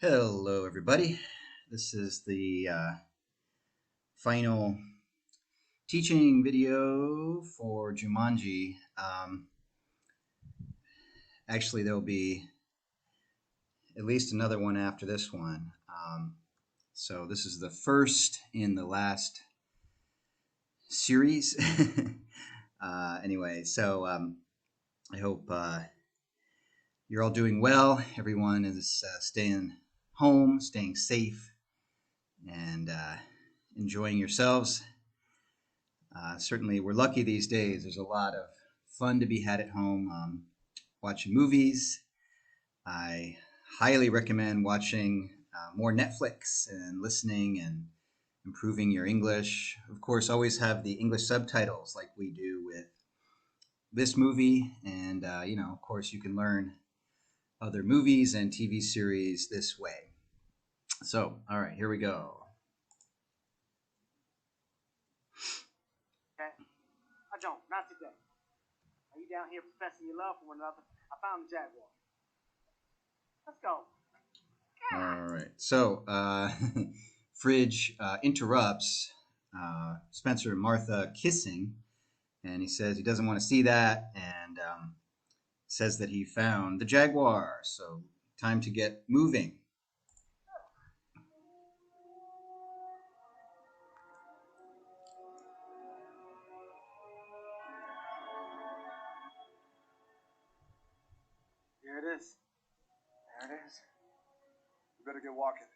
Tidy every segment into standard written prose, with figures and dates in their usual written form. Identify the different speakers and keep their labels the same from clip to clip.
Speaker 1: Hello, everybody. This is the final teaching video for Jumanji. Actually, there'll be at least another one after this one. So this is the first in the last series. Anyway, so I hope you're all doing well. Everyone is staying home, staying safe, and enjoying yourselves. Certainly, we're lucky these days. There's a lot of fun to be had at home, watching movies. I highly recommend watching more Netflix and listening and improving your English. Of course, always have the English subtitles like we do with this movie. And, of course, you can learn other movies and TV series this way. So, all right, here we go.
Speaker 2: Don't, not today. Are you down here professing your love for one another? I found the Jaguar. Let's go.
Speaker 1: All right. So, Fridge interrupts Spencer and Martha kissing, and he says he doesn't want to see that, and says that he found the Jaguar. So, time to get moving.
Speaker 2: Here it is. There it is.
Speaker 3: You better get walking.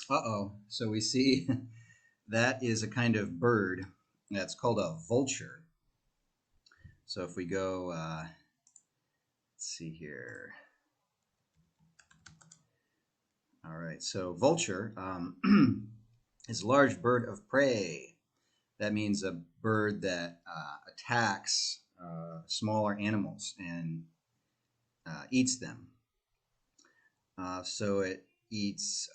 Speaker 1: Uh-oh. So we see that is a kind of bird that's called a vulture. So if we go, let's see here. All right. So vulture is a large bird of prey. That means a bird that attacks smaller animals and eats them. So it eats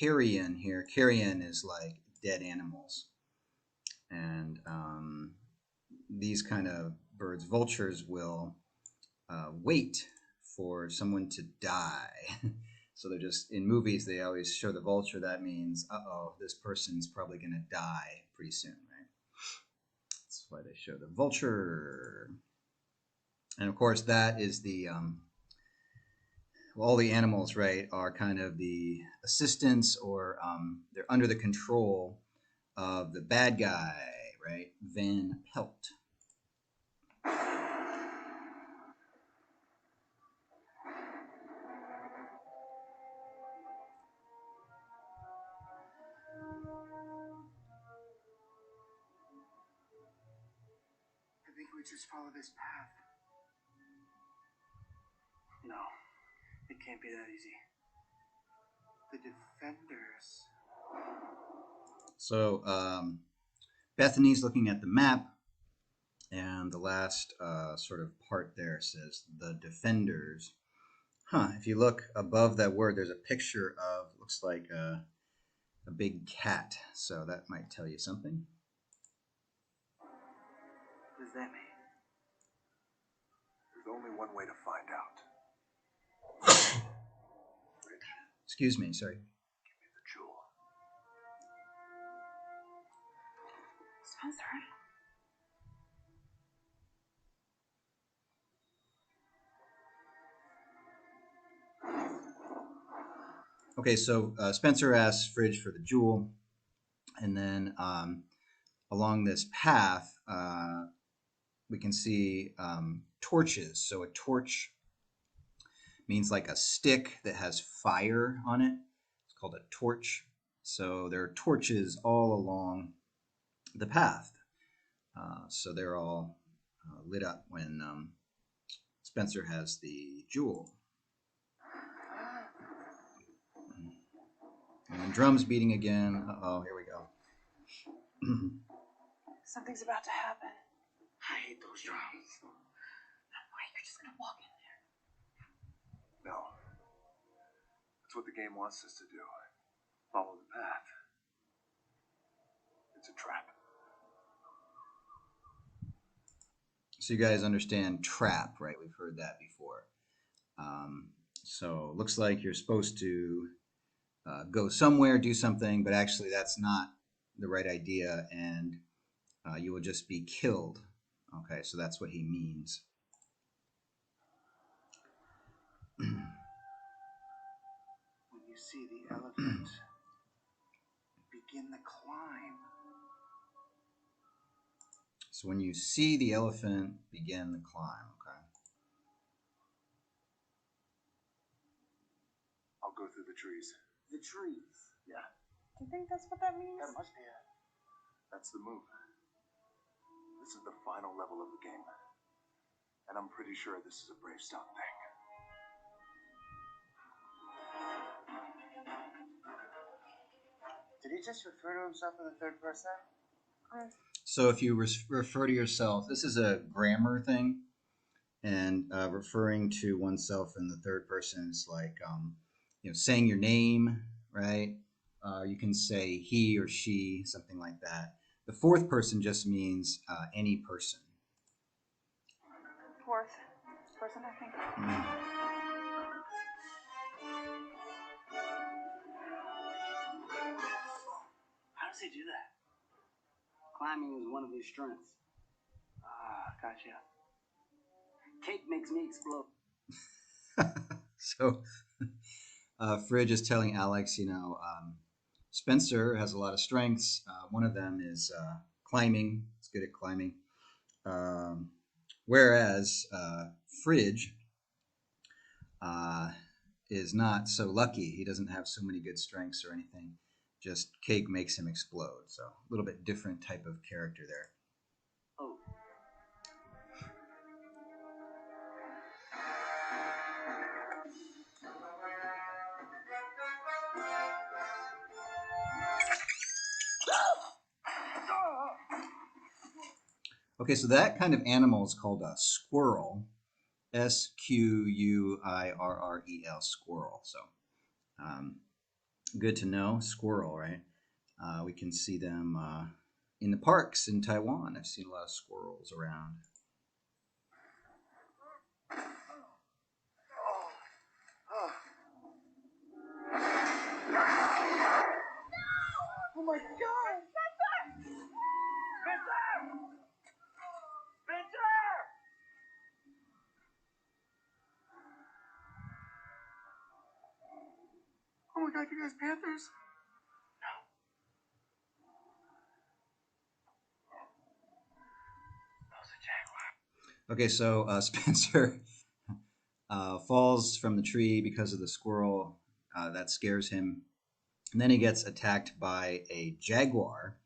Speaker 1: carrion here. Carrion is like dead animals. And these kind of birds, vultures, will wait for someone to die. So they're just, in movies, they always show the vulture. That means, uh-oh, this person's probably going to die pretty soon, right? That's why they show the vulture. And of course, that is the, all the animals, right, are kind of the assistants, or they're under the control of the bad guy, right, Van Pelt.
Speaker 2: I think we just follow this path. No, it can't be that easy. The defenders.
Speaker 1: So Bethany's looking at the map, and the last sort of part there says the defenders. If you look above that word, there's a picture of, looks like a big cat. So that might tell you something.
Speaker 2: What does that mean?
Speaker 3: There's only one way to find out.
Speaker 1: Excuse me, sorry.
Speaker 3: Give me the jewel.
Speaker 4: Spencer.
Speaker 1: Okay, so Spencer asks Fridge for the jewel, and then along this path, we can see torches. So a torch means like a stick that has fire on it. It's called a torch. So there are torches all along the path. So they're all lit up when Spencer has the jewel. And the drum's beating again. Uh-oh, here we go.
Speaker 4: Something's about to happen.
Speaker 2: I hate those drums.
Speaker 4: Why, you're just gonna walk in there.
Speaker 3: No. That's what the game wants us to do. Follow the path. It's a trap.
Speaker 1: So you guys understand trap, right? We've heard that before. So looks like you're supposed to go somewhere, do something, but actually that's not the right idea, and you will just be killed. Okay, so that's what he means.
Speaker 2: When you see the elephant, begin the climb.
Speaker 1: So when you see the elephant, begin the climb. Okay.
Speaker 3: I'll go through the trees.
Speaker 2: The trees.
Speaker 3: Yeah,
Speaker 4: Do you think that's what that means?
Speaker 2: That must be it.
Speaker 3: that's the move. This is the final level of the game. And I'm pretty sure this is a brave stone thing.
Speaker 2: Did he just refer to himself in the third person?
Speaker 1: So if you refer to yourself, this is a grammar thing, and referring to oneself in the third person is like, saying your name, right? You can say he or she, something like that. The fourth person just means any person.
Speaker 4: Fourth person, I think.
Speaker 2: How does he do that? Climbing is one of his strengths. Ah, gotcha. Cake makes me explode.
Speaker 1: So Fridge is telling Alex, Spencer has a lot of strengths. One of them is climbing. He's good at climbing. Whereas Fridge is not so lucky. He doesn't have so many good strengths or anything. Just Cake makes him explode. So a little bit different type of character there.
Speaker 2: Oh.
Speaker 1: Okay, so that kind of animal is called a squirrel. Squirrel, squirrel. So good to know, squirrel, right? We can see them in the parks in Taiwan. I've seen a lot of squirrels around.
Speaker 2: Oh my God! Spencer! Spencer!
Speaker 3: Oh my god, you guys Panthers?
Speaker 1: Okay, so Spencer falls from the tree because of the squirrel. That scares him. And then he gets attacked by a jaguar.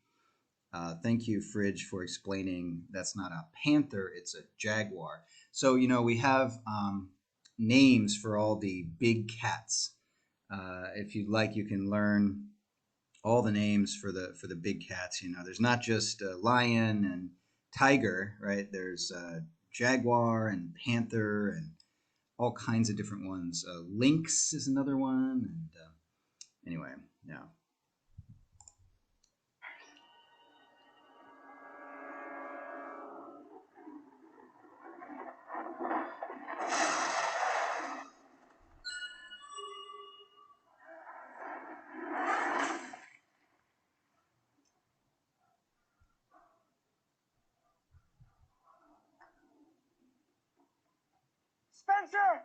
Speaker 1: Thank you, Fridge, for explaining that's not a panther, it's a jaguar. So, we have names for all the big cats. If you'd like, you can learn all the names for the big cats. There's not just lion and tiger, right? There's jaguar and panther and all kinds of different ones. Lynx is another one. And anyway, yeah.
Speaker 2: Spencer!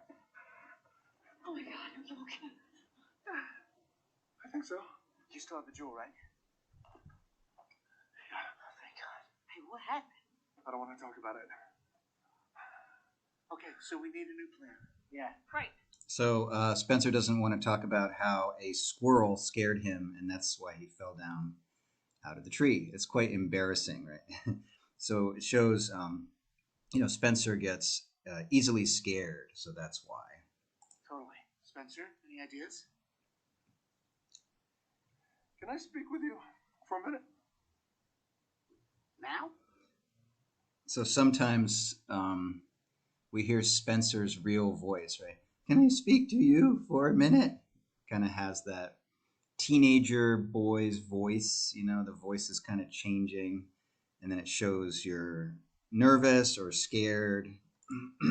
Speaker 4: Oh my God, are you okay?
Speaker 3: I think so.
Speaker 2: You still have the jewel, right?
Speaker 3: Yeah,
Speaker 2: Thank God. Hey, what happened?
Speaker 3: I don't want to talk about it.
Speaker 2: Okay, so we need a new plan. Yeah.
Speaker 4: Right.
Speaker 1: So Spencer doesn't want to talk about how a squirrel scared him, and that's why he fell down out of the tree. It's quite embarrassing, right? So it shows, Spencer gets easily scared, so that's why.
Speaker 2: Totally. Spencer, any ideas?
Speaker 3: Can I speak with you for a minute?
Speaker 2: Now?
Speaker 1: So sometimes we hear Spencer's real voice, right? Can I speak to you for a minute? Kind of has that teenager boy's voice, the voice is kind of changing, and then it shows your nervous or scared.
Speaker 2: What's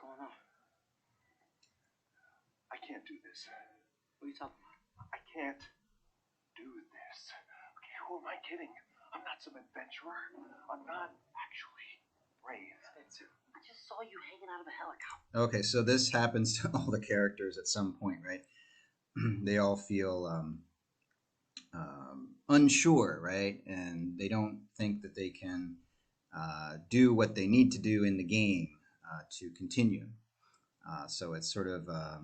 Speaker 2: going on?
Speaker 3: I can't do this.
Speaker 2: What are you talking about?
Speaker 3: I can't do this. Okay, who am I kidding? I'm not some adventurer. I'm not actually brave.
Speaker 2: Spencer, I just saw you hanging out of a helicopter.
Speaker 1: Okay, so this happens to all the characters at some point, right? They all feel unsure, right? And they don't think that they can do what they need to do in the game to continue. So it's sort of a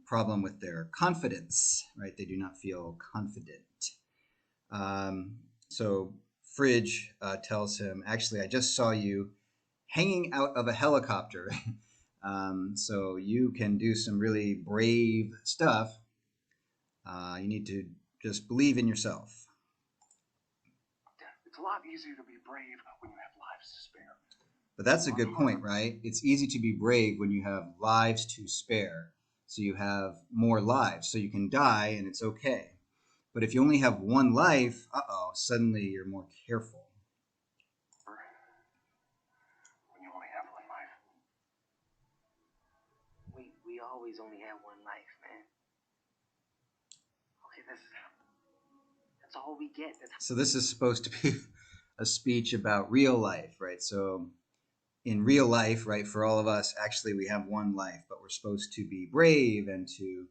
Speaker 1: problem with their confidence, right? They do not feel confident. So Fridge tells him, actually, I just saw you hanging out of a helicopter. So you can do some really brave stuff. You need to just believe in yourself.
Speaker 3: It's a lot easier to be brave when you have lives to spare.
Speaker 1: But that's a good point, right? It's easy to be brave when you have lives to spare. So you have more lives. So you can die and it's okay. But if you only have one life, suddenly you're more careful.
Speaker 3: When you only have one life.
Speaker 2: We always only have one life, man. Okay, that's all we get.
Speaker 1: So this is supposed to be a speech about real life, right? So in real life, right, for all of us, actually we have one life, but we're supposed to be brave and to,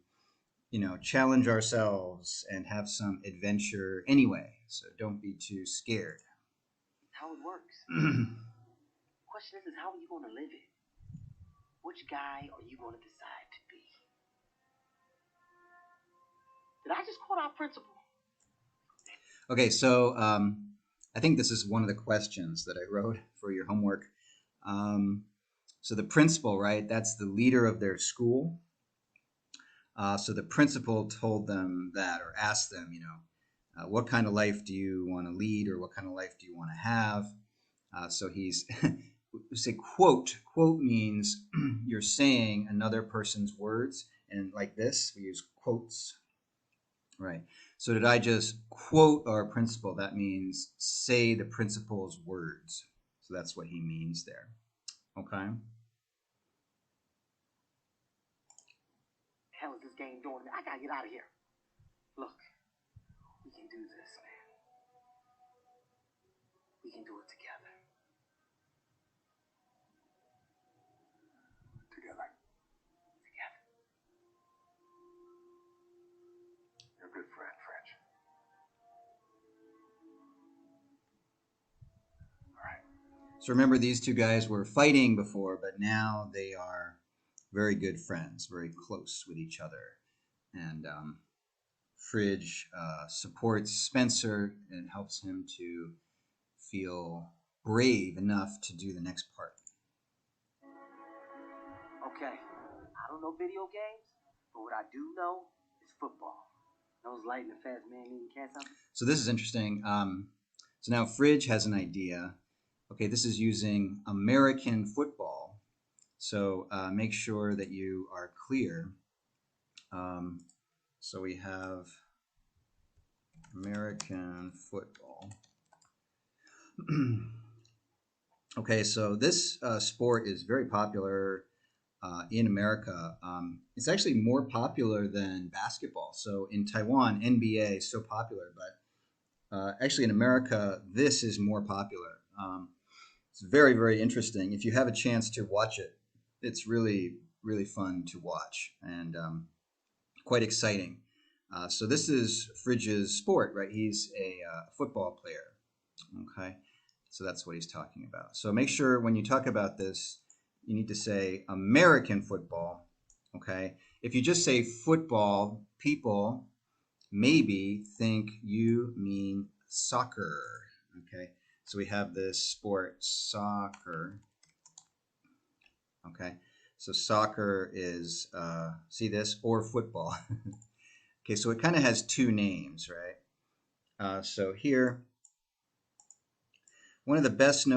Speaker 1: challenge ourselves and have some adventure anyway. So don't be too scared.
Speaker 2: How it works. The question is how are you going to live it? Which guy are you going to decide to be? Did I just quote our principal?
Speaker 1: Okay, so I think this is one of the questions that I wrote for your homework. So the principal, right, that's the leader of their school. So the principal told them that, or asked them, what kind of life do you want to lead, or what kind of life do you want to have? So he's we say quote. Quote means you're saying another person's words, and like this, we use quotes. Right. So did I just quote our principal? That means say the principal's words. So that's what he means there. Okay.
Speaker 2: Hell is this game doing? I gotta get out of here. Look, we can do this, man. We can do it together.
Speaker 3: Together. You're a good friend, French. All right.
Speaker 1: So remember, these two guys were fighting before, but now they are very good friends, very close with each other. And Fridge supports Spencer and helps him to feel brave enough to do the next part.
Speaker 2: Okay, I don't know video games, but what I do know is football. Those lightning fast man eating cats out.
Speaker 1: So this is interesting. So now Fridge has an idea. Okay, this is using American football. So make sure that you are clear. So we have American football. Okay, so this sport is very popular in America. It's actually more popular than basketball. So in Taiwan, NBA is so popular, but actually in America, this is more popular. It's very, very interesting. If you have a chance to watch it, it's really, really fun to watch and quite exciting. So this is Fridge's sport, right? He's a football player. Okay, so that's what he's talking about. So make sure when you talk about this, you need to say American football. Okay, if you just say football, people maybe think you mean soccer. Okay, so we have this sport, soccer. Okay, so soccer is, see this, or football. Okay, so it kind of has two names, right? So here, one of the best known